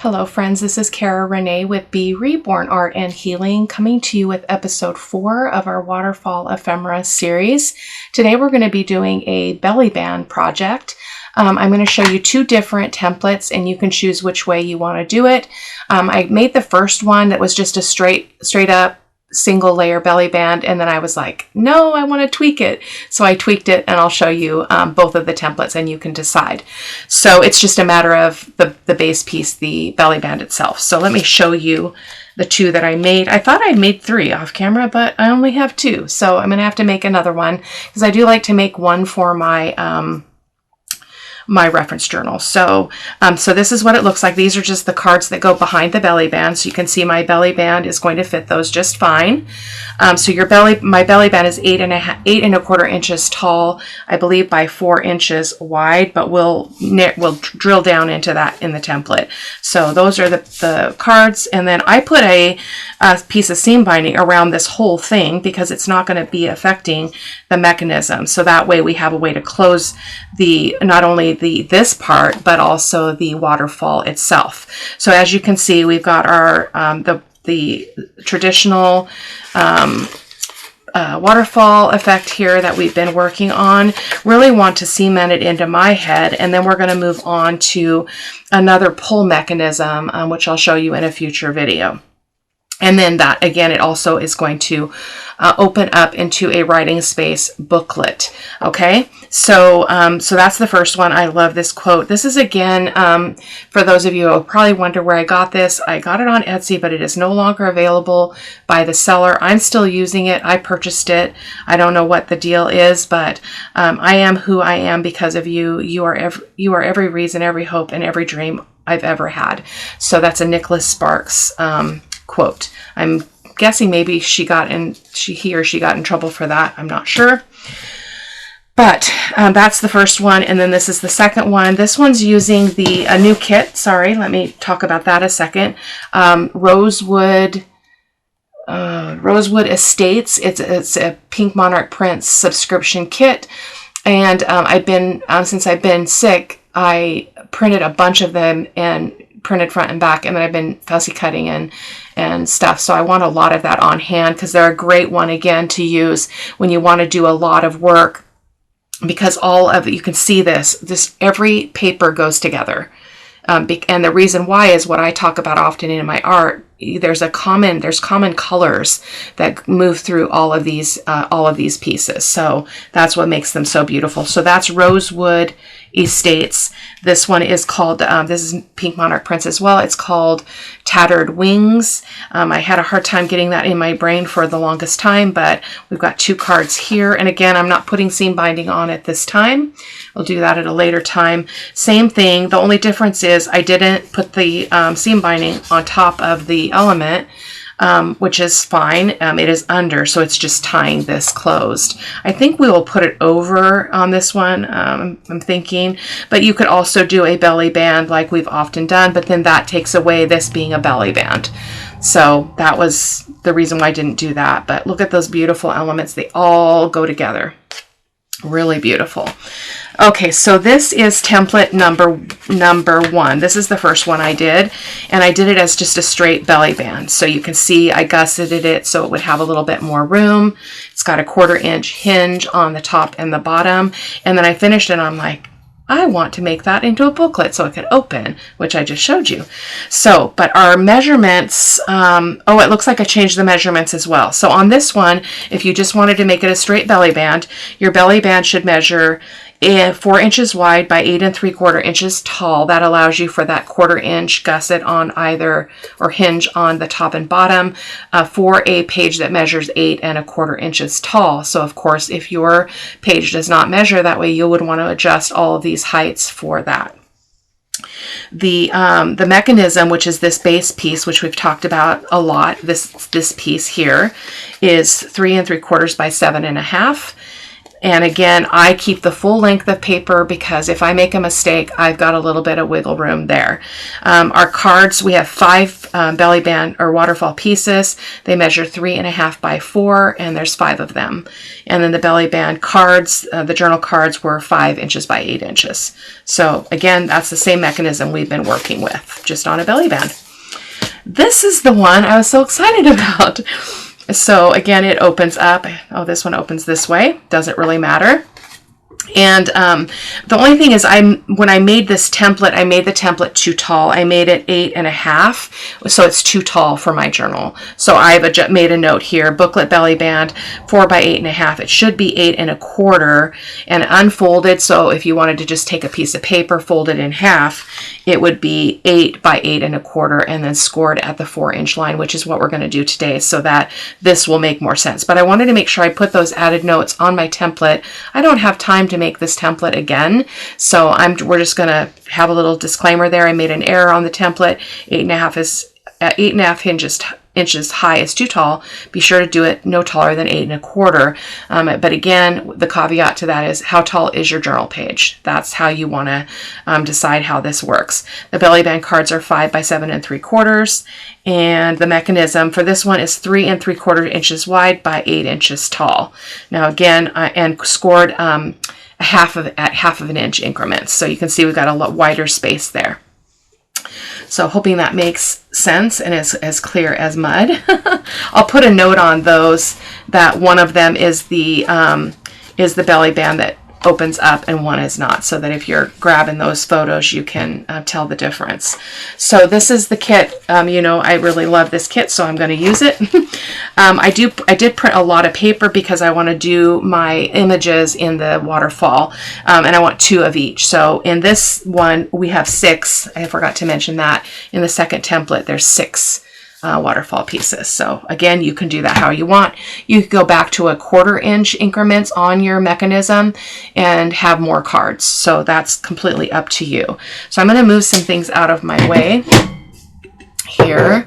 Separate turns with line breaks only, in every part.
Hello friends, this is Cara-Renee with B.Reborn Art and Healing, coming to you with episode 4 of our Waterfall Ephemera series. Today we're going to be doing a belly band project. I'm going to show you 2 different templates and you can choose which way you want to do it. I made the first one that was just a straight up single layer belly band, and then I was like, no, I want to tweak it. So I tweaked it, and I'll show you both of the templates and you can decide. So it's just a matter of the base piece, the belly band itself. So let me show you the 2 that I made. I thought I made 3 off camera, but I only have 2. So I'm going to have to make another one because I do like to make one for my my reference journal. So this is what it looks like. These are just the cards that go behind the belly band. So you can see my belly band is going to fit those just fine. So my belly band is 8 1/4 inches tall, I believe, by 4 inches wide, but we'll drill down into that in the template. So those are the cards. And then I put a piece of seam binding around this whole thing because it's not going to be affecting the mechanism. So that way we have a way to close not only this part, but also the waterfall itself. So as you can see, we've got our the traditional waterfall effect here that we've been working on. Really want to cement it into my head, and then we're going to move on to another pull mechanism, which I'll show you in a future video. And then that, again, it also is going to open up into a writing space booklet. Okay, so that's the first one. I love this quote. This is, again, for those of you who probably wonder where I got this. I got it on Etsy, but it is no longer available by the seller. I'm still using it. I purchased it. I don't know what the deal is, but I am who I am because of you. You are every reason, every hope, and every dream I've ever had. So that's a Nicholas Sparks quote. I'm guessing maybe he or she got in trouble for that. I'm not sure. But that's the first one, and then this is the second one. This one's using a new kit. Sorry, let me talk about that a second. Rosewood Estates. It's a Pink Monarch Prints subscription kit, and since I've been sick, I printed a bunch of them and printed front and back, and then I've been fussy cutting and stuff. So I want a lot of that on hand because they're a great one, again, to use when you want to do a lot of work, because you can see this every paper goes together. And the reason why is what I talk about often in my art. There's common colors that move through all of these pieces. So that's what makes them so beautiful. So that's Rosewood Estates. This one is called, this is Pink Monarch Prints as well. It's called Tattered Wings. I had a hard time getting that in my brain for the longest time, but we've got 2 cards here. And again, I'm not putting seam binding on it this time. We'll do that at a later time. Same thing. The only difference is I didn't put the seam binding on top of the element, which is fine. It is under, so it's just tying this closed. I think we will put it over on this one, I'm thinking, but you could also do a belly band like we've often done, but then that takes away this being a belly band. So that was the reason why I didn't do that. But look at those beautiful elements. They all go together. Really beautiful. Okay, so this is template number 1. This is the first one I did, and I did it as just a straight belly band. So you can see I gusseted it so it would have a little bit more room. It's got a 1/4 inch hinge on the top and the bottom, and then I finished it and I'm like, I want to make that into a booklet so it could open, which I just showed you. So, but our measurements, it looks like I changed the measurements as well. So on this one, if you just wanted to make it a straight belly band, your belly band should measure 4 inches wide by 8 3/4 inches tall. That allows you for that 1/4 inch gusset on either, or hinge on the top and bottom, for a page that measures 8 1/4 inches tall. So of course, if your page does not measure that way, you would want to adjust all of these heights for that. The mechanism, which is this base piece, which we've talked about a lot, this piece here is 3 3/4 by 7 1/2. And again, I keep the full length of paper because if I make a mistake, I've got a little bit of wiggle room there. Our cards, we have 5 belly band or waterfall pieces. They measure 3.5 by 4, and there's 5 of them. And then the belly band cards, the journal cards, were 5 inches by 8 inches. So again, that's the same mechanism we've been working with, just on a belly band. This is the one I was so excited about. So again, it opens up. Oh, this one opens this way. Doesn't really matter. And the only thing is, when I made this template, I made the template too tall. I made it 8.5, so it's too tall for my journal. So I've made a note here: booklet belly band, 4 by 8.5. It should be 8.25 and unfolded. So if you wanted to just take a piece of paper, fold it in half, it would be 8 by 8.25, and then scored at the 4-inch line, which is what we're going to do today, so that this will make more sense. But I wanted to make sure I put those added notes on my template. I don't have time to make this template again, so we're just going to have a little disclaimer there. I made an error on the template. 8.5 inches high is too tall. Be sure to do it no taller than 8.25. But again, the caveat to that is, how tall is your journal page? That's how you want to decide how this works. The belly band cards are 5 by 7.75, and the mechanism for this one is 3.75 inches wide by 8 inches tall. Now again, and scored at half of an inch increments. So you can see we've got a lot wider space there. So hoping that makes sense and is as clear as mud. I'll put a note on those that one of them is the belly band that opens up and one is not, so that if you're grabbing those photos, you can tell the difference. So this is the kit. You know, I really love this kit, so I'm going to use it. I did print a lot of paper because I want to do my images in the waterfall, and I want 2 of each. So in this one, we have 6. I forgot to mention that. In the second template, there's 6 waterfall pieces. So again, you can do that how you want. You can go back to a 1/4 inch increments on your mechanism and have more cards. So that's completely up to you. So I'm going to move some things out of my way here,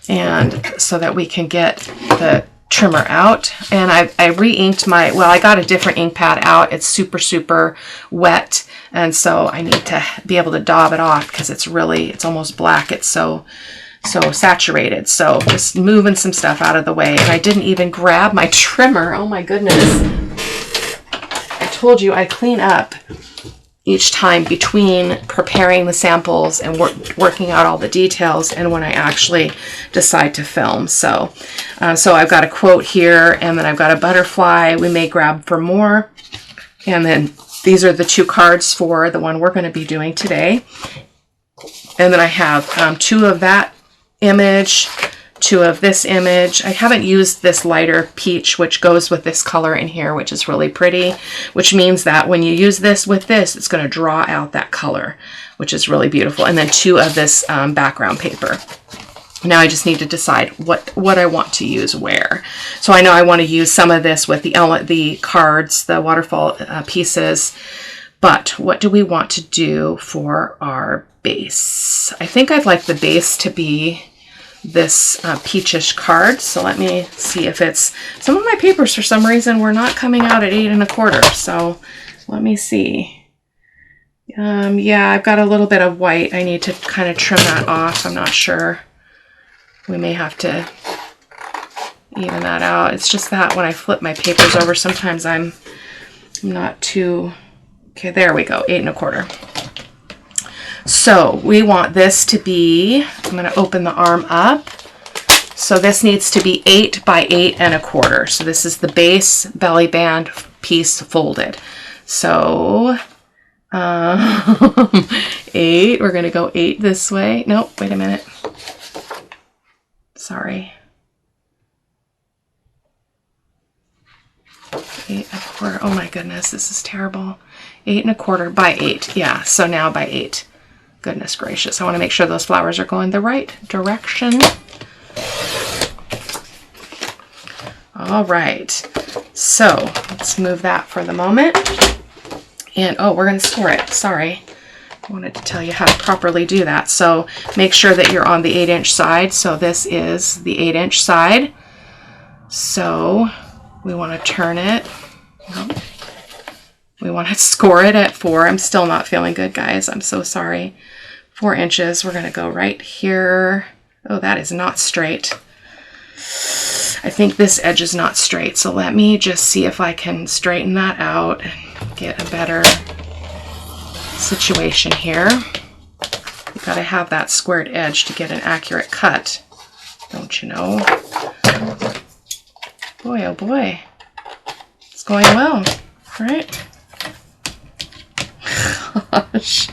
and so that we can get the trimmer out. And I re-inked I got a different ink pad out. It's super wet, and so I need to be able to daub it off because it's almost black. It's so saturated. So just moving some stuff out of the way. And I didn't even grab my trimmer. Oh my goodness. I told you I clean up each time between preparing the samples and working out all the details and when I actually decide to film. So I've got a quote here, and then I've got a butterfly. We may grab for more. And then these are the 2 cards for the one we're going to be doing today. And then I have 2 of that image, 2 of this image. I haven't used this lighter peach, which goes with this color in here, which is really pretty, which means that when you use this with this, it's going to draw out that color, which is really beautiful. And then 2 of this background paper. Now I just need to decide what I want to use where. So I know I want to use some of this with the cards, the waterfall pieces, but what do we want to do for our base? I think I'd like the base to be this peachish card. So let me see if it's, some of my papers for some reason were not coming out at 8.25. So let me see. Yeah, I've got a little bit of white. I need to kind of trim that off. I'm not sure. We may have to even that out. It's just that when I flip my papers over, sometimes I'm not too, okay, there we go, 8.25. So we want this to be, I'm going to open the arm up. So this needs to be 8 by 8.25. So this is the base belly band piece folded. So 8, we're going to go 8 this way. Nope, wait a minute. Sorry. 8.25. Oh my goodness, this is terrible. 8.25 by 8. Yeah, so now by 8. Goodness gracious. I want to make sure those flowers are going the right direction. All right. So let's move that for the moment. And oh, we're going to score it. Sorry. I wanted to tell you how to properly do that. So make sure that you're on the 8-inch side. So this is the 8-inch side. So we want to turn it. We want to score it at 4. I'm still not feeling good, guys. I'm so sorry. 4 inches. We're going to go right here. Oh, that is not straight. I think this edge is not straight. So let me just see if I can straighten that out and get a better situation here. You've got to have that squared edge to get an accurate cut, don't you know? Boy, oh boy. It's going well, right? Gosh.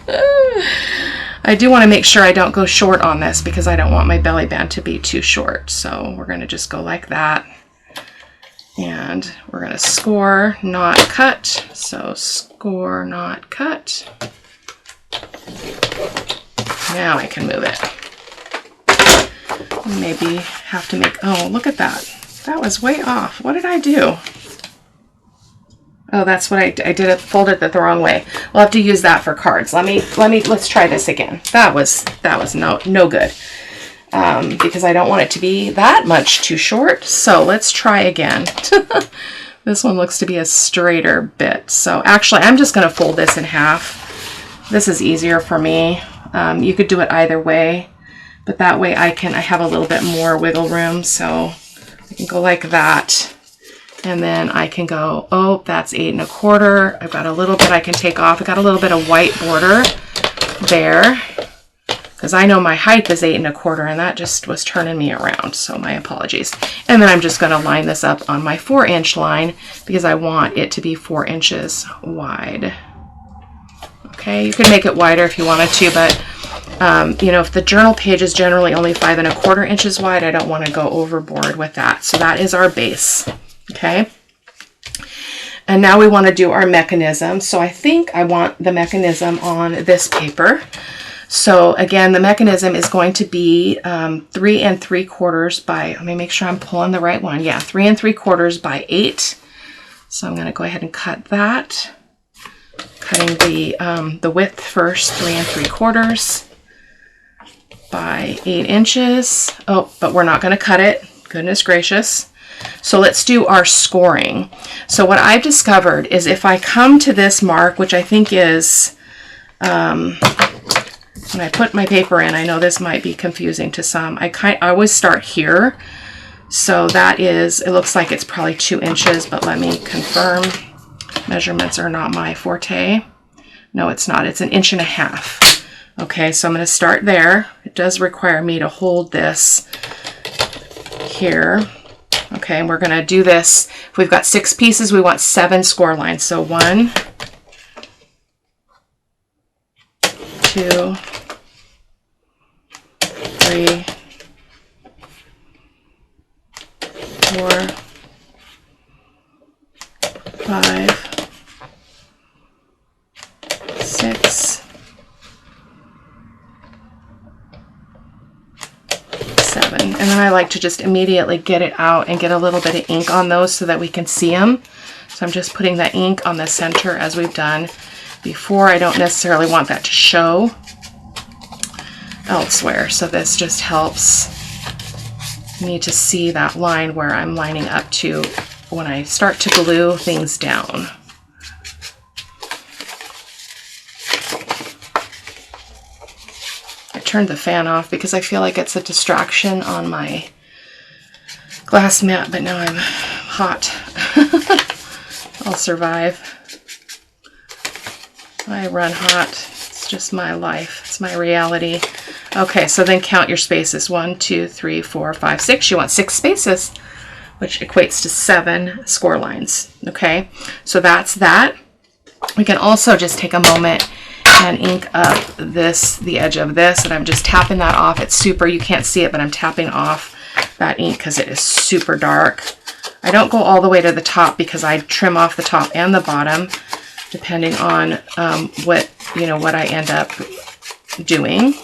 I do want to make sure I don't go short on this because I don't want my belly band to be too short. So we're going to just go like that. And we're going to score, not cut. So score, not cut. Now I can move it. Maybe have to make, oh, look at that. That was way off. What did I do? Oh, that's what I did. It folded it the wrong way. We'll have to use that for cards. Let's try this again. That was no good. Because I don't want it to be that much too short. So let's try again. This one looks to be a straighter bit. So actually, I'm just going to fold this in half. This is easier for me. You could do it either way, but that way I have a little bit more wiggle room. So I can go like that. And then I can go, oh, that's 8 1/4. I've got a little bit I can take off. I've got a little bit of white border there because I know my height is 8 1/4 and that just was turning me around. So my apologies. And then I'm just going to line this up on my 4-inch line because I want it to be 4 inches wide. Okay, you can make it wider if you wanted to, but you know, if the journal page is generally only 5 1/4 inches wide, I don't want to go overboard with that. So that is our base. Okay, and now we want to do our mechanism. So I think I want the mechanism on this paper. So again, the mechanism is going to be 3 3/4 by, let me make sure I'm pulling the right one. Yeah, 3 3/4 by 8. So I'm going to go ahead and cut that. Cutting the width first, 3 3/4 by 8 inches. Oh, but we're not going to cut it. Goodness gracious. So let's do our scoring. So what I've discovered is if I come to this mark, which I think is, when I put my paper in, I know this might be confusing to some. I always start here. So that is, it looks like it's probably 2 inches, but let me confirm. Measurements are not my forte. No, it's not. It's 1.5 inches. Okay, so I'm going to start there. It does require me to hold this here. Okay, and we're going to do this. If we've got 6 pieces, we want 7 score lines. So 1, 2, 3, 4, 5, 6, 7. And then I like to just immediately get it out and get a little bit of ink on those so that we can see them. So I'm just putting that ink on the center as we've done before. I don't necessarily want that to show elsewhere. So this just helps me to see that line where I'm lining up to when I start to glue things down. I turned the fan off because I feel like it's a distraction on my glass mat, but now I'm hot. I'll survive. I run hot. It's just my life. It's my reality. Okay, so then count your spaces. 1, 2, 3, 4, 5, 6. You want 6 spaces, which equates to 7 score lines. Okay, so that's that. We can also just take a moment and ink up the edge of this, and I'm just tapping that off. It's super, you can't see it, but I'm tapping off that ink because it is super dark. I don't go all the way to the top because I trim off the top and the bottom depending on what I end up doing.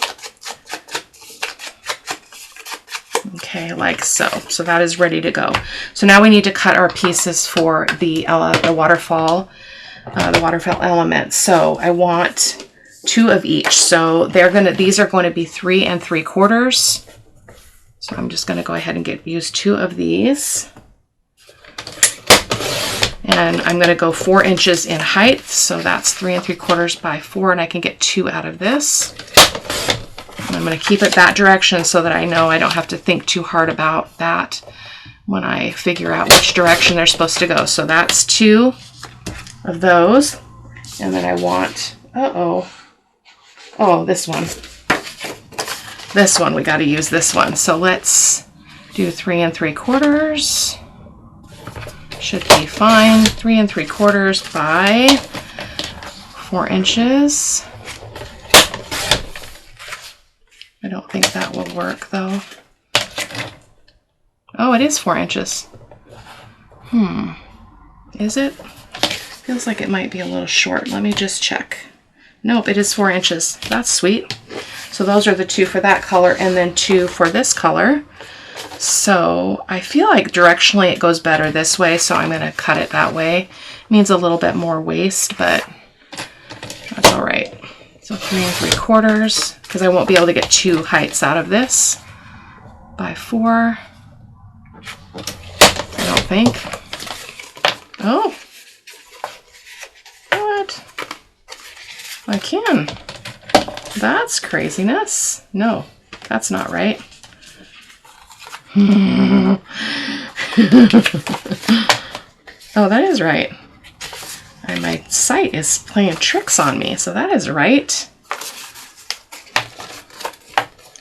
Okay, like so. So that is ready to go. So now we need to cut our pieces for the waterfall elements. So I want 2 of each. So these are going to be 3 3/4. So I'm just going to go ahead and use 2 of these. And I'm going to go 4 inches in height. So that's 3 3/4 by 4, and I can get 2 out of this. And I'm going to keep it that direction so that I know I don't have to think too hard about that when I figure out which direction they're supposed to go. So that's 2 of those. And then I want, this one. This one, we got to use this one. So let's do 3 3/4. Should be fine. 3 3/4 by 4 inches. I don't think that will work though. Oh, it is 4 inches. Is it? Feels like it might be a little short. Let me just check. Nope, it is 4 inches. That's sweet. So those are the 2 for that color, and then 2 for this color. So I feel like directionally it goes better this way, so I'm going to cut it that way. It means a little bit more waste, but that's all right. So 3 3/4, because I won't be able to get 2 heights out of this, by 4. I don't think. Oh, what? I can. That's craziness. No, that's not right. Oh, that is right. And my site is playing tricks on me, so that is right.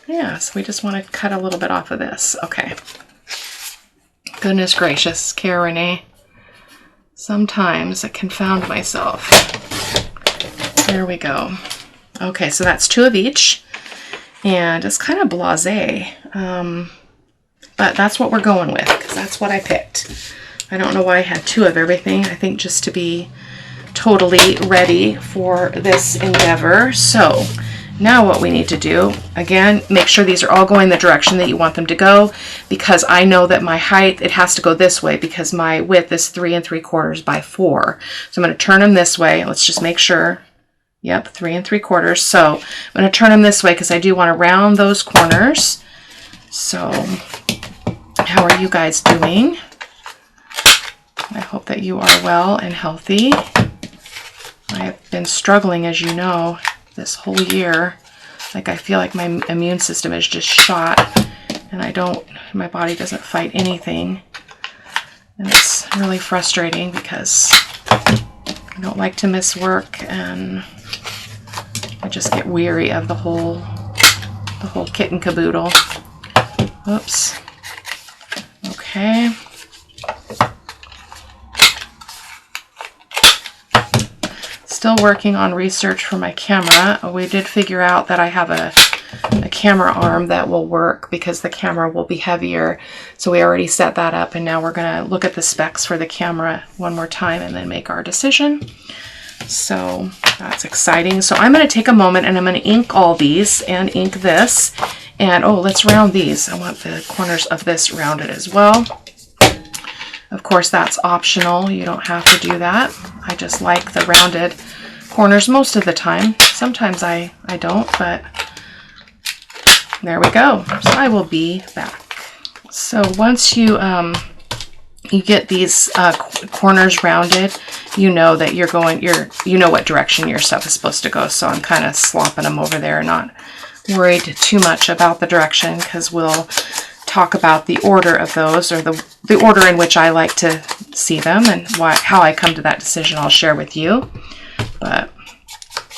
Yeah, so we just want to cut a little bit off of this. Okay. Goodness gracious, Cara-Renee. Sometimes I confound myself. There we go. Okay, so that's 2 of each. And it's kind of blasé. But that's what we're going with, because that's what I picked. I don't know why I had 2 of everything. I think just to be totally ready for this endeavor. So now what we need to do, again, make sure these are all going the direction that you want them to go, because I know that my height, it has to go this way because my width is 3 3/4 by 4. So I'm going to turn them this way. Let's just make sure. Yep, 3 3/4. So I'm going to turn them this way because I do want to round those corners. So how are you guys doing? I hope that you are well and healthy. I have been struggling, as you know, this whole year. Like, I feel like my immune system is just shot, and my body doesn't fight anything. And it's really frustrating because I don't like to miss work, and I just get weary of the whole kit and caboodle. Oops. Okay. Still working on research for my camera. We did figure out that I have a camera arm that will work because the camera will be heavier. So we already set that up, and now we're going to look at the specs for the camera one more time and then make our decision. So that's exciting. So I'm going to take a moment and I'm going to ink all these and ink this. And oh, let's round these. I want the corners of this rounded as well. Of course, that's optional. You don't have to do that. I just like the rounded corners most of the time. Sometimes I don't, but there we go. So I will be back. So once you get these corners rounded, you know that you know what direction your stuff is supposed to go. So I'm kind of slopping them over there, not worried too much about the direction, because we'll talk about the order of those, or the order in which I like to see them, and how I come to that decision I'll share with you. But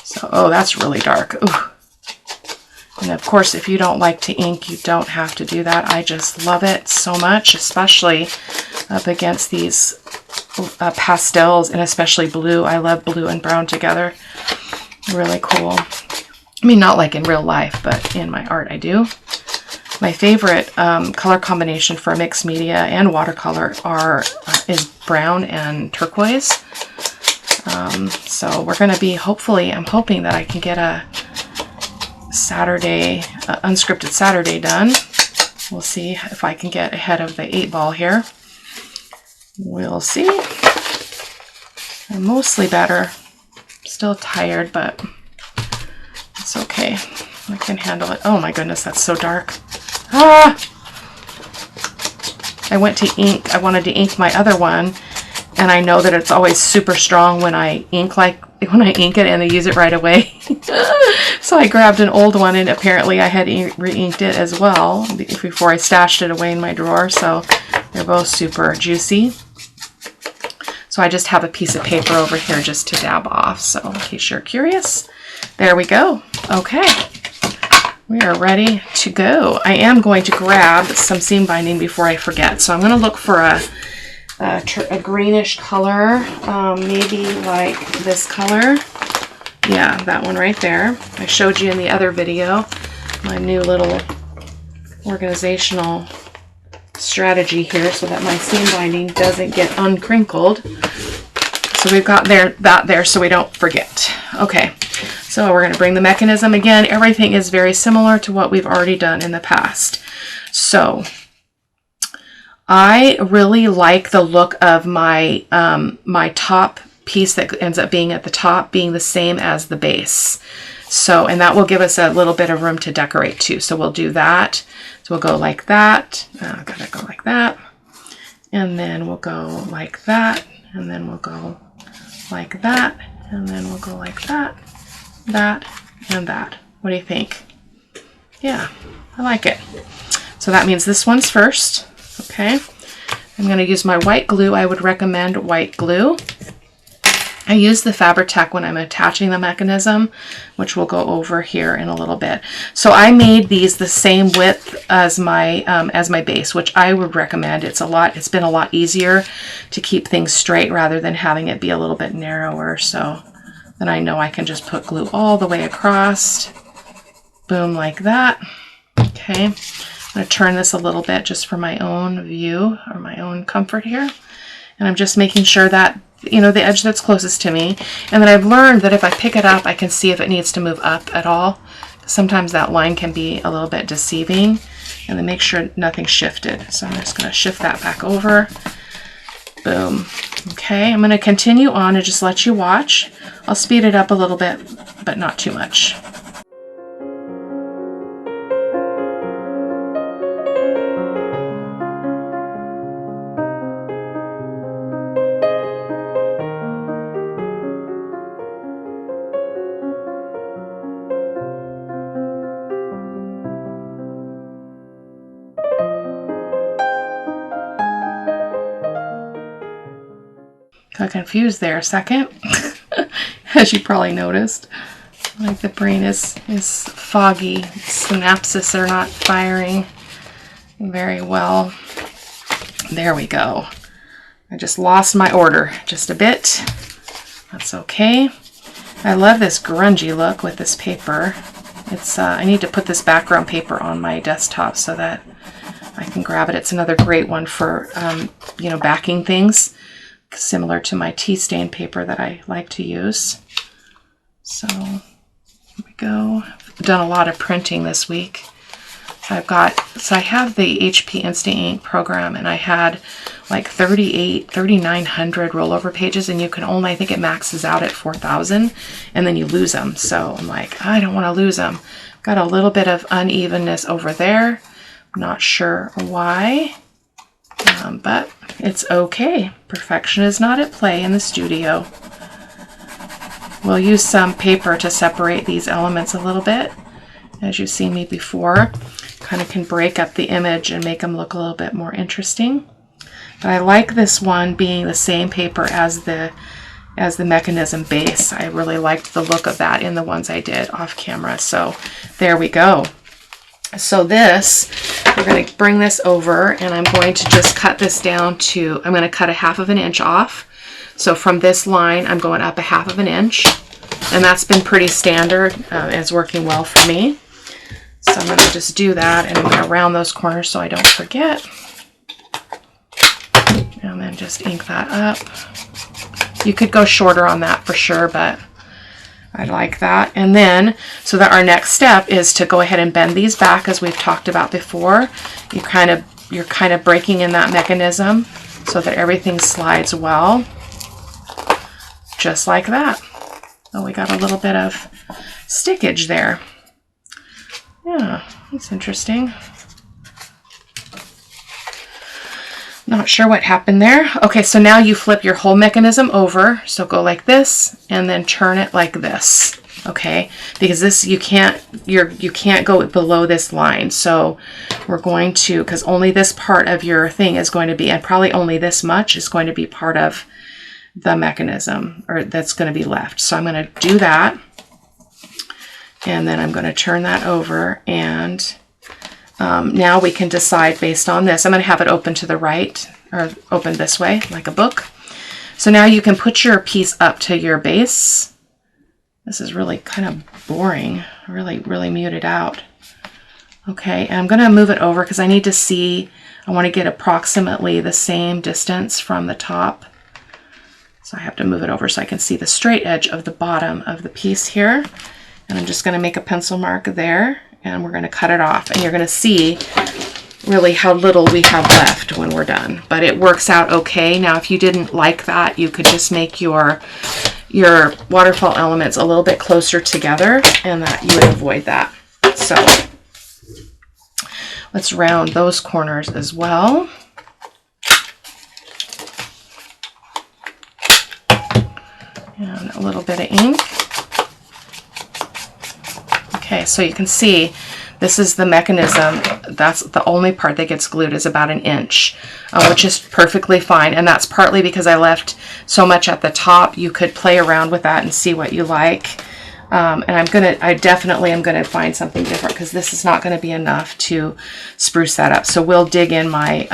so, oh, that's really dark. Ooh. And of course, if you don't like to ink, you don't have to do that. I just love it so much, especially up against these pastels, and especially blue. I love blue and brown together. Really cool. I mean, not like in real life, but in my art I do. My favorite color combination for mixed media and watercolor is brown and turquoise. So we're going to be, hopefully, I'm hoping that I can get a Saturday, unscripted Saturday done. We'll see if I can get ahead of the 8 ball here. We'll see. I'm mostly better. Still tired, but it's okay. I can handle it. Oh my goodness, that's so dark. Ah! I wanted to ink my other one, And I know that it's always super strong when I ink it and I use it right away. So I grabbed an old one, and apparently I had re-inked it as well before I stashed it away in my drawer. So they're both super juicy. So I just have a piece of paper over here just to dab off. So in case you're curious, there we go. Okay, we are ready to go. I am going to grab some seam binding before I forget. So I'm going to look for a greenish color, maybe like this color. Yeah, that one right there. I showed you in the other video my new little organizational strategy here so that my seam binding doesn't get uncrinkled. So we've got that there so we don't forget. Okay, so we're going to bring the mechanism again. Everything is very similar to what we've already done in the past. So I really like the look of my my top piece that ends up being at the top being the same as the base. So, and that will give us a little bit of room to decorate too. So we'll do that. So we'll go like that. Gotta go like that. And then we'll go like that. And then we'll go like that. And then we'll go like that, that, and that. What do you think? Yeah, I like it. So that means this one's first. Okay. I'm going to use my white glue. I would recommend white glue. I use the Fabri-Tac when I'm attaching the mechanism, which we'll go over here in a little bit. So I made these the same width as my base, which I would recommend. It's been a lot easier to keep things straight rather than having it be a little bit narrower. So then I know I can just put glue all the way across. Boom, like that. Okay, I'm going to turn this a little bit just for my own view or my own comfort here. And I'm just making sure that, you know, the edge that's closest to me. And then I've learned that if I pick it up, I can see if it needs to move up at all. Sometimes that line can be a little bit deceiving. And then make sure nothing's shifted. So I'm just going to shift that back over. Boom. Okay, I'm going to continue on and just let you watch. I'll speed it up a little bit, but not too much. Got confused there a second, as you probably noticed. Like the brain is foggy. Synapses are not firing very well. There we go. I just lost my order just a bit. That's okay. I love this grungy look with this paper. It's I need to put this background paper on my desktop so that I can grab it. It's another great one for you know, backing things, similar to my tea stain paper that I like to use. So here we go. I've done a lot of printing this week. So I have the HP Instant Ink program, and I had like 3,900 rollover pages, and you can only, I think it maxes out at 4,000, and then you lose them. So I'm like, I don't want to lose them. Got a little bit of unevenness over there. Not sure why. But it's okay. Perfection is not at play in the studio. We'll use some paper to separate these elements a little bit. As you've seen me before, kind of can break up the image and make them look a little bit more interesting. But I like this one being the same paper as the mechanism base. I really liked the look of that in the ones I did off camera. So there we go. So this, we're going to bring this over, and I'm going to just cut this down to, I'm going to cut a 1/2 inch off. So from this line, I'm going up a 1/2 inch, and that's been pretty standard. It's working well for me. So I'm going to just do that, and I'm going to round those corners so I don't forget. And then just ink that up. You could go shorter on that for sure, but I like that. And then, so that our next step is to go ahead and bend these back as we've talked about before. You're kind of breaking in that mechanism so that everything slides well. Just like that. Oh, we got a little bit of stickage there. Yeah, that's interesting. Not Not sure what happened there. Okay, so now you flip your whole mechanism over. So go like this and then turn it like this. Okay, because this you can't go below this line. So we're going to, because only this part of your thing is going to be, and probably only this much is going to be part of the mechanism, or that's going to be left. So I'm going to do that, and then I'm going to turn that over, and now we can decide based on this. I'm going to have it open to the right, or open this way like a book. So now you can put your piece up to your base. This is really kind of boring, really muted out. Okay, and I'm going to move it over because I need to see, I want to get approximately the same distance from the top. So I have to move it over so I can see the straight edge of the bottom of the piece here. And I'm just going to make a pencil mark there, and we're going to cut it off. And you're going to see really how little we have left when we're done. But it works out okay. Now, if you didn't like that, you could just make your waterfall elements a little bit closer together, and that you would avoid that. So let's round those corners as well. And a little bit of ink. Okay, so you can see this is the mechanism. That's the only part that gets glued, is about 1 inch, which is perfectly fine. And that's partly because I left so much at the top. You could play around with that and see what you like. And I definitely am going to find something different, because this is not going to be enough to spruce that up. So we'll dig in my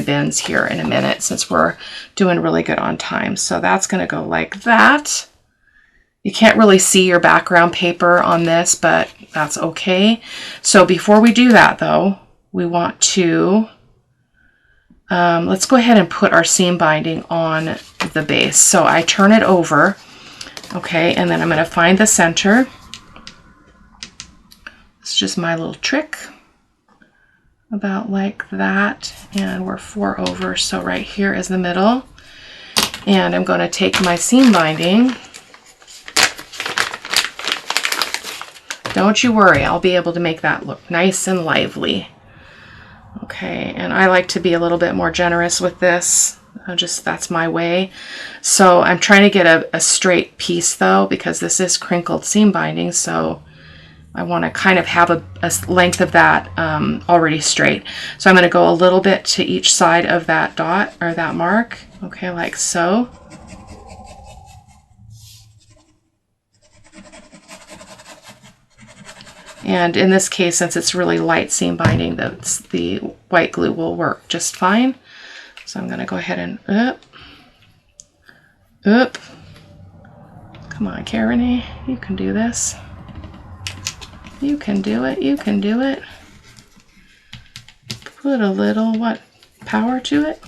bins here in a minute, since we're doing really good on time. So that's going to go like that. You can't really see your background paper on this, but that's okay. So before we do that though, we want to, let's go ahead and put our seam binding on the base. So I turn it over, okay, and then I'm going to find the center. It's just my little trick, about like that, and we're 4 over, so right here is the middle. And I'm going to take my seam binding. Don't you worry, I'll be able to make that look nice and lively. Okay, and I like to be a little bit more generous with this. That's my way. So I'm trying to get a straight piece though, because this is crinkled seam binding, so I want to kind of have a length of that already straight. So I'm going to go a little bit to each side of that dot, or that mark, okay, like so. And in this case, since it's really light seam binding, the white glue will work just fine. So I'm going to go ahead and up. Come on, Cara-Renee, you can do this. You can do it. You can do it. Put a little power to it.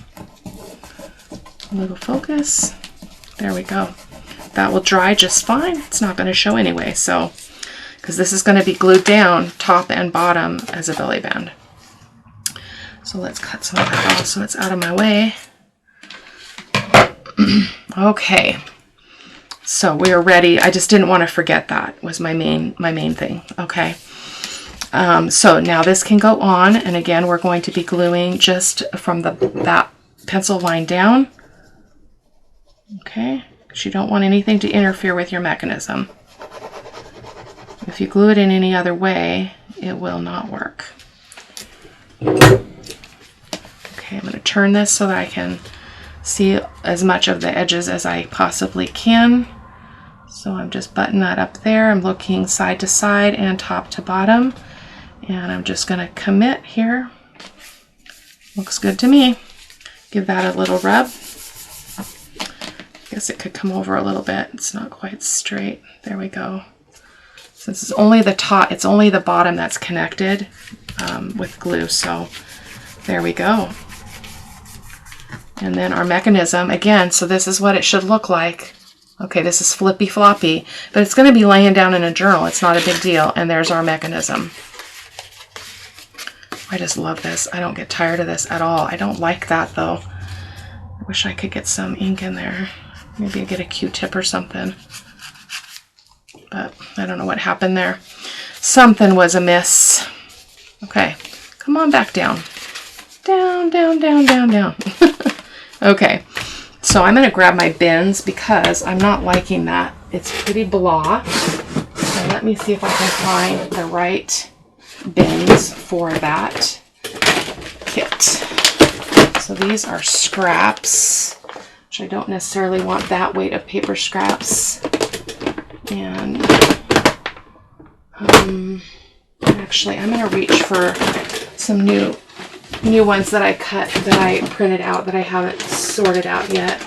A little focus. There we go. That will dry just fine. It's not going to show anyway, so. Because this is going to be glued down top and bottom as a belly band. So let's cut some of that off so it's out of my way. Okay, so we are ready. I just didn't want to forget that was my main thing. Okay, so now this can go on, and again we're going to be gluing just from that pencil line down. Okay, because you don't want anything to interfere with your mechanism. If you glue it in any other way, it will not work. Okay, I'm going to turn this so that I can see as much of the edges as I possibly can. So I'm just buttoning that up there. I'm looking side to side and top to bottom. And I'm just going to commit here. Looks good to me. Give that a little rub. I guess it could come over a little bit. It's not quite straight. There we go. Since it's only the top, it's only the bottom that's connected with glue, so there we go. And then our mechanism, again, so this is what it should look like. Okay, this is flippy floppy, but it's going to be laying down in a journal. It's not a big deal, and there's our mechanism. I just love this. I don't get tired of this at all. I don't like that, though. I wish I could get some ink in there. Maybe I get a Q-tip or something. But I don't know what happened there. Something was amiss. Okay, come on back down. Down, down, down, down, down. Okay, so I'm going to grab my bins because I'm not liking that. It's pretty blah. So let me see if I can find the right bins for that kit. So these are scraps, which I don't necessarily want that weight of paper scraps. And actually, I'm going to reach for some new ones that I cut, that I printed out, that I haven't sorted out yet.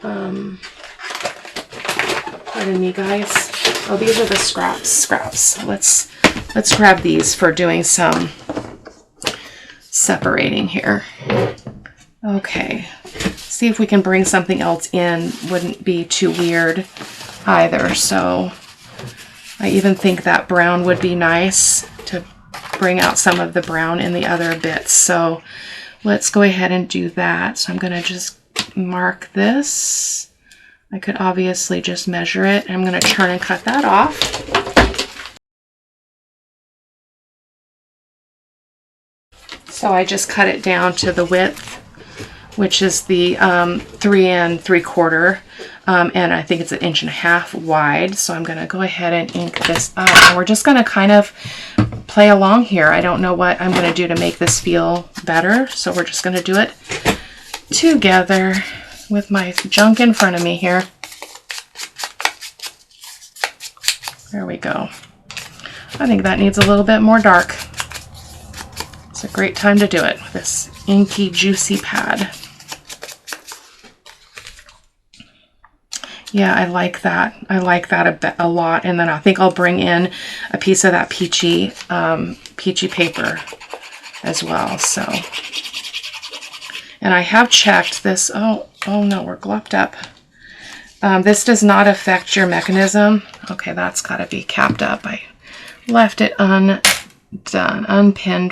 Pardon me, guys. Oh, these are the scraps. Let's grab these for doing some separating here. Okay. See if we can bring something else in. Wouldn't be too weird either. So I even think that brown would be nice to bring out some of the brown in the other bits. So let's go ahead and do that. So I'm going to just mark this. I could obviously just measure it. I'm going to turn and cut that off. So I just cut it down to the width, which is the 3 3/4, and I think it's 1.5 inches wide. So I'm going to go ahead and ink this up. And we're just going to kind of play along here. I don't know what I'm going to do to make this feel better, so we're just going to do it together with my junk in front of me here. There we go. I think that needs a little bit more dark. It's a great time to do it with this inky, juicy pad. Yeah, I like that. I like that a lot. And then I think I'll bring in a piece of that peachy paper as well. So, and I have checked this. Oh no, we're glopped up. This does not affect your mechanism. Okay, that's got to be capped up. I left it unpinned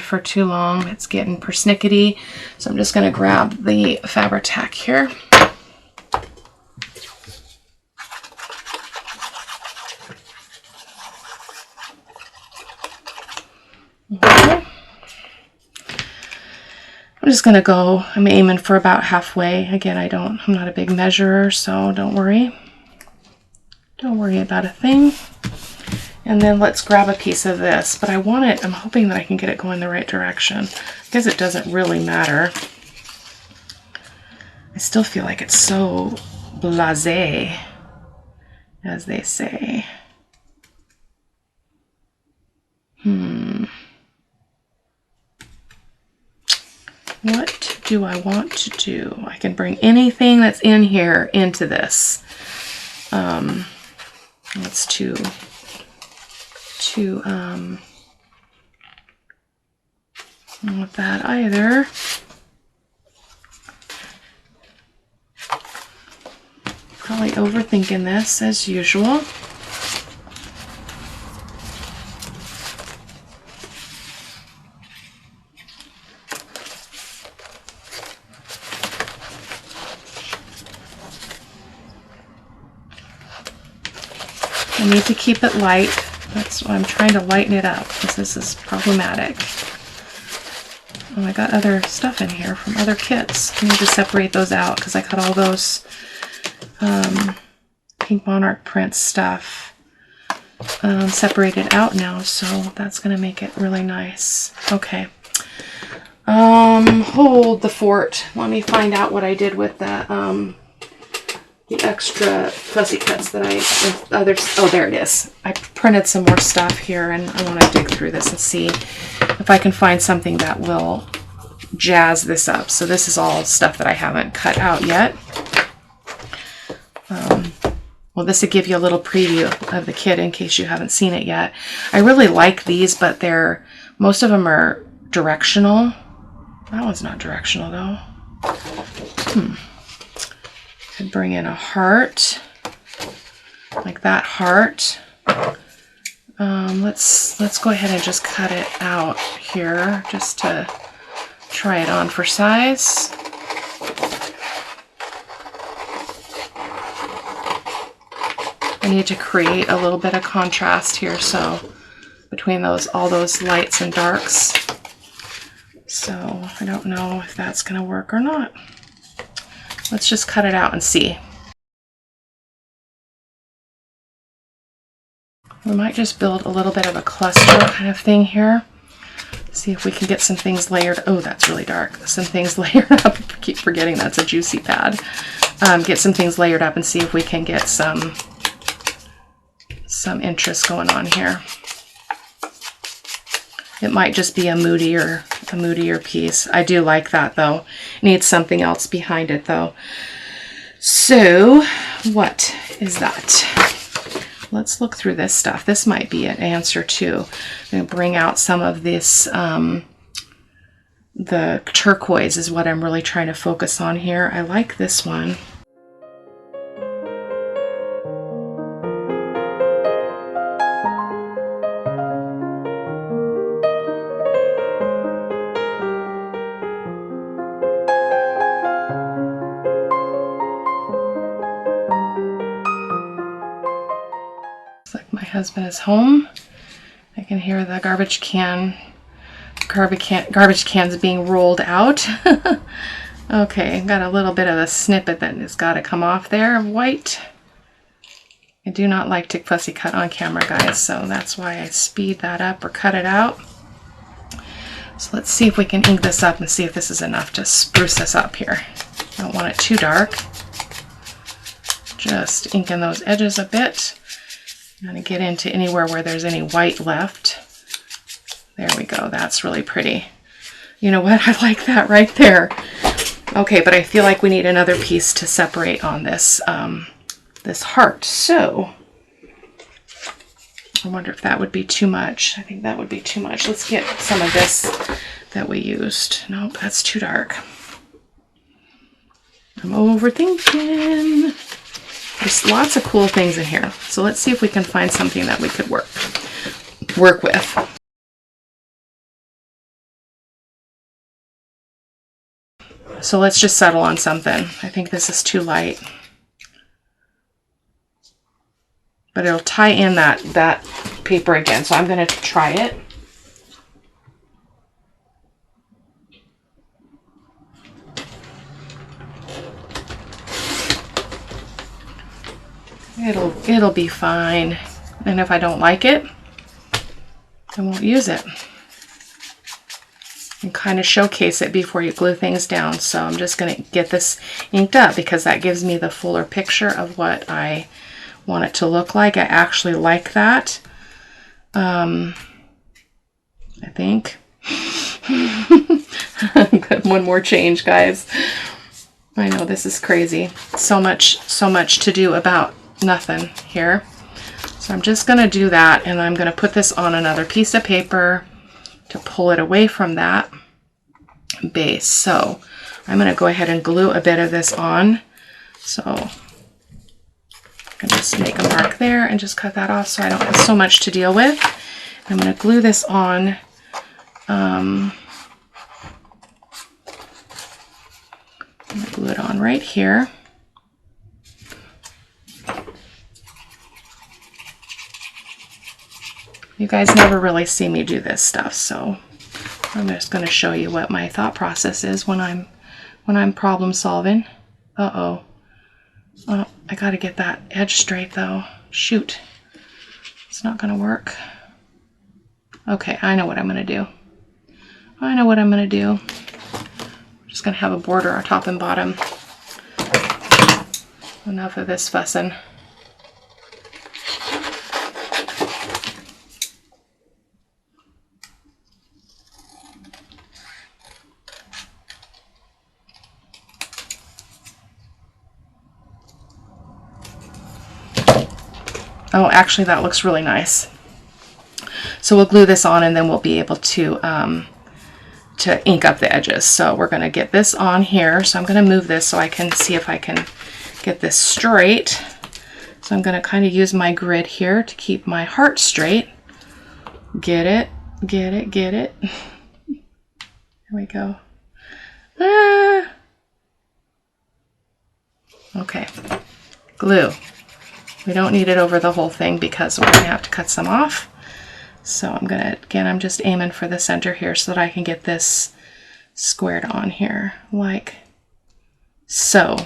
for too long. It's getting persnickety. So I'm just going to grab the Fabri-Tac here. Okay. I'm just going to go, I'm aiming for about halfway. Again, I'm not a big measurer, so don't worry. Don't worry about a thing. And then let's grab a piece of this, but I want it, I'm hoping that I can get it going the right direction. I guess it doesn't really matter. I still feel like it's so blasé, as they say. What do I want to do? I can bring anything that's in here into this. It's too not with that either. Probably overthinking this as usual. I need to keep it light. That's why I'm trying to lighten it up, because this is problematic. Oh, I got other stuff in here from other kits. I need to separate those out because I got all those Pink Monarch Prince stuff separated out now, so that's going to make it really nice. Okay. Hold the fort. Let me find out what I did with the extra fussy cuts that oh, there it is. I printed some more stuff here, and I want to dig through this and see if I can find something that will jazz this up. So this is all stuff that I haven't cut out yet. Well, this will give you a little preview of the kit in case you haven't seen it yet. I really like these, but most of them are directional. That one's not directional though. Could bring in a heart, like that heart. Let's go ahead and just cut it out here, just to try it on for size. I need to create a little bit of contrast here, so between all those lights and darks. So I don't know if that's going to work or not. Let's just cut it out and see. We might just build a little bit of a cluster kind of thing here. See if we can get some things layered. Oh, that's really dark. Some things layered up. I keep forgetting that's a juicy pad. Get some things layered up and see if we can get some interest going on here. It might just be a moodier piece. I do like that though. Needs something else behind it though. So what is that? Let's look through this stuff. This might be an answer too. I'm going to bring out some of this, the turquoise is what I'm really trying to focus on here. I like this one. Husband is home. I can hear the garbage cans being rolled out. Okay, got a little bit of a snippet that has got to come off there of white. I do not like to fussy cut on camera, guys, so that's why I speed that up or cut it out. So let's see if we can ink this up and see if this is enough to spruce this up here. I don't want it too dark. Just inking those edges a bit. I'm going to get into anywhere where there's any white left. There we go. That's really pretty. You know what? I like that right there. Okay, but I feel like we need another piece to separate on this, this heart. So I wonder if that would be too much. I think that would be too much. Let's get some of this that we used. Nope, that's too dark. I'm overthinking. There's lots of cool things in here. So let's see if we can find something that we could work with. So let's just settle on something. I think this is too light. But it'll tie in that paper again. So I'm going to try it. It'll be fine. And if I don't like it, I won't use it. And kind of showcase it before you glue things down. So I'm just going to get this inked up because that gives me the fuller picture of what I want it to look like. I actually like that. I think. One more change, guys. I know this is crazy. So much to do about nothing here. So I'm just going to do that, and I'm going to put this on another piece of paper to pull it away from that base. So I'm going to go ahead and glue a bit of this on. So I'm going to just make a mark there and just cut that off so I don't have so much to deal with. I'm going to glue this on. I'm going to glue it on right here. You guys never really see me do this stuff, so I'm just going to show you what my thought process is when I'm problem solving. Uh-oh. Oh, I got to get that edge straight though. Shoot. It's not going to work. Okay, I know what I'm going to do. I know what I'm going to do. I'm just going to have a border on top and bottom. Enough of this fussing. Oh, actually, that looks really nice. So we'll glue this on, and then we'll be able to ink up the edges. So we're going to get this on here. So I'm going to move this so I can see if I can get this straight. So I'm going to kind of use my grid here to keep my heart straight. Get it, get it, get it. Here we go. Ah. Okay, glue. We don't need it over the whole thing because we're going to have to cut some off. So I'm going to, again, I'm just aiming for the center here so that I can get this squared on here like so.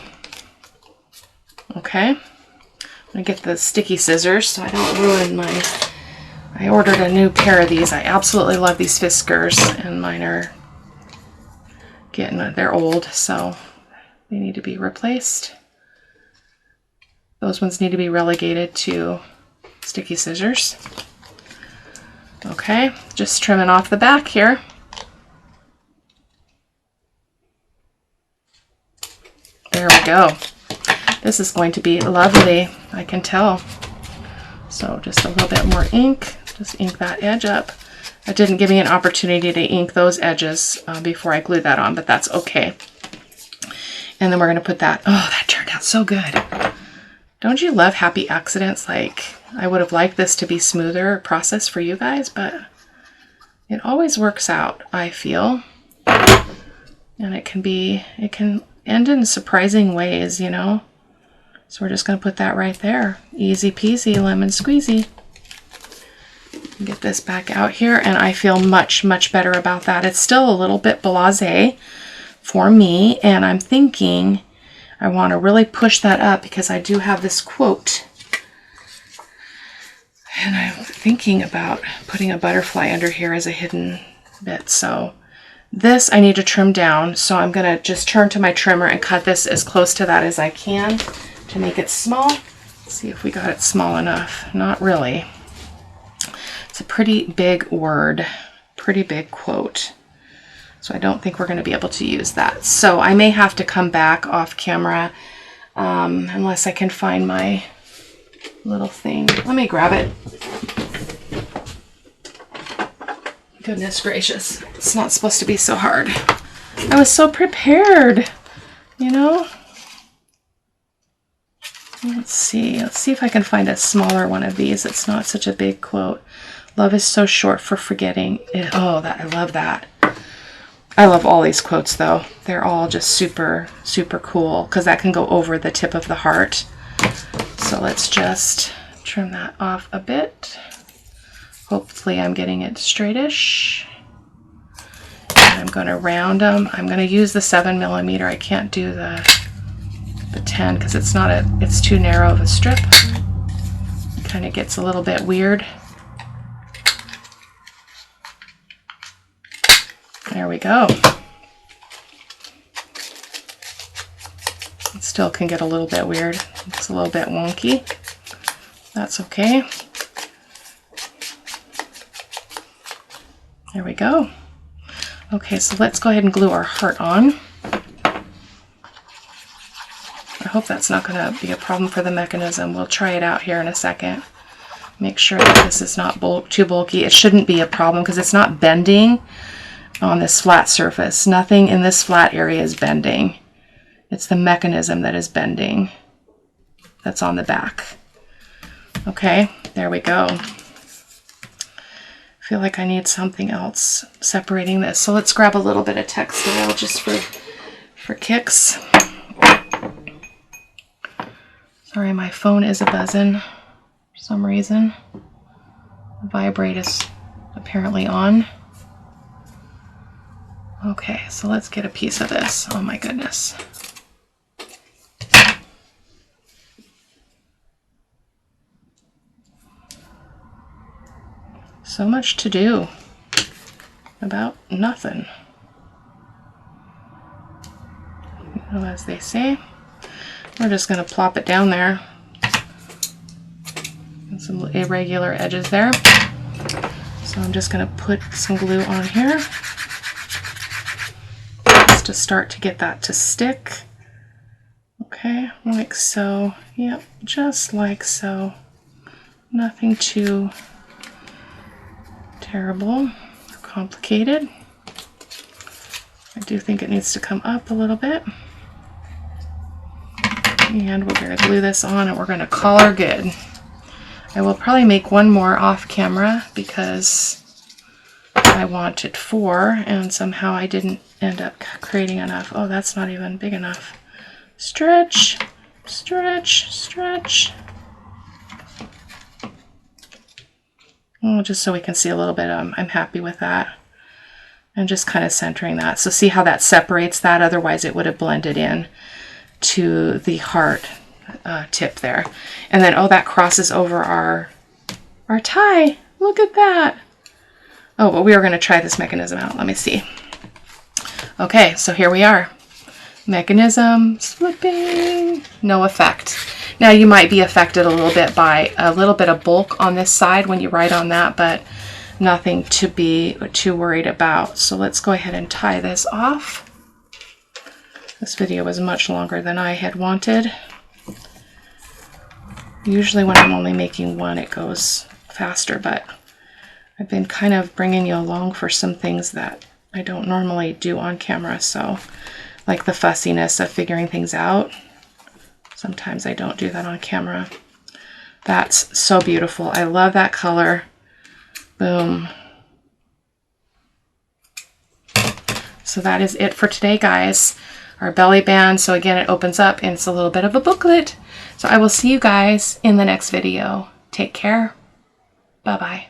okay? I'm gonna get the sticky scissors so I don't ruin my, I ordered a new pair of these. I absolutely love these Fiskars, and mine are they're old, so they need to be replaced. Those ones need to be relegated to sticky scissors. Okay, just trimming off the back here. There we go. This is going to be lovely, I can tell. So just a little bit more ink, just ink that edge up. It didn't give me an opportunity to ink those edges before I glued that on, but that's okay. And then we're gonna put that, oh, that turned out so good. Don't you love happy accidents? Like, I would have liked this to be smoother process for you guys, but it always works out, I feel. And it can end in surprising ways, you know? So we're just gonna put that right there. Easy peasy, lemon squeezy. Get this back out here, and I feel much, much better about that. It's still a little bit blasé for me, and I'm thinking I want to really push that up because I do have this quote. And I'm thinking about putting a butterfly under here as a hidden bit. So this I need to trim down. So I'm going to just turn to my trimmer and cut this as close to that as I can to make it small. Let's see if we got it small enough. Not really. It's a pretty big word, pretty big quote. So I don't think we're going to be able to use that. So I may have to come back off camera unless I can find my little thing. Let me grab it. Goodness gracious. It's not supposed to be so hard. I was so prepared, you know? Let's see if I can find a smaller one of these. It's not such a big quote. Love is so short for forgetting. Oh, I love that. I love all these quotes though. They're all just super, super cool because that can go over the tip of the heart. So let's just trim that off a bit. Hopefully I'm getting it straightish. And I'm going to round them. I'm going to use the 7mm. I can't do the 10 because it's too narrow of a strip. It kind of gets a little bit weird. There we go. It still can get a little bit weird. It's a little bit wonky. That's okay. There we go. Okay, so let's go ahead and glue our heart on. I hope that's not going to be a problem for the mechanism. We'll try it out here in a second. Make sure that this is not too bulky. It shouldn't be a problem because it's not bending on this flat surface. Nothing in this flat area is bending. It's the mechanism that is bending. That's on the back. Okay, there we go. I feel like I need something else separating this. So let's grab a little bit of textile just for kicks. Sorry, my phone is a-buzzing for some reason. The vibrate is apparently on. Okay, so let's get a piece of this. Oh my goodness. So much to do about nothing. You know, as they say. We're just going to plop it down there. And some irregular edges there. So I'm just going to put some glue on here. Just to start to get that to stick. Okay, like so. Yep, just like so. Nothing too terrible or complicated. I do think it needs to come up a little bit. And we're going to glue this on and we're going to call her good. I will probably make one more off camera because I wanted 4 and somehow I didn't end up creating enough. Oh, that's not even big enough. Stretch, stretch, stretch. Oh, just so we can see a little bit. I'm happy with that. And just kind of centering that. So see how that separates that? Otherwise it would have blended in to the heart. tip there. And then, oh, that crosses over our tie. Look at that. Oh, but we are going to try this mechanism out. Let me see. Okay, so here we are. Mechanism, slipping, no effect. Now you might be affected a little bit by a little bit of bulk on this side when you write on that, but nothing to be too worried about. So let's go ahead and tie this off. This video was much longer than I had wanted. Usually when I'm only making one, it goes faster, but I've been kind of bringing you along for some things that I don't normally do on camera. So like the fussiness of figuring things out. Sometimes I don't do that on camera. That's so beautiful. I love that color. Boom. So that is it for today, guys. Our belly band. So again, it opens up and it's a little bit of a booklet. So I will see you guys in the next video. Take care. Bye-bye.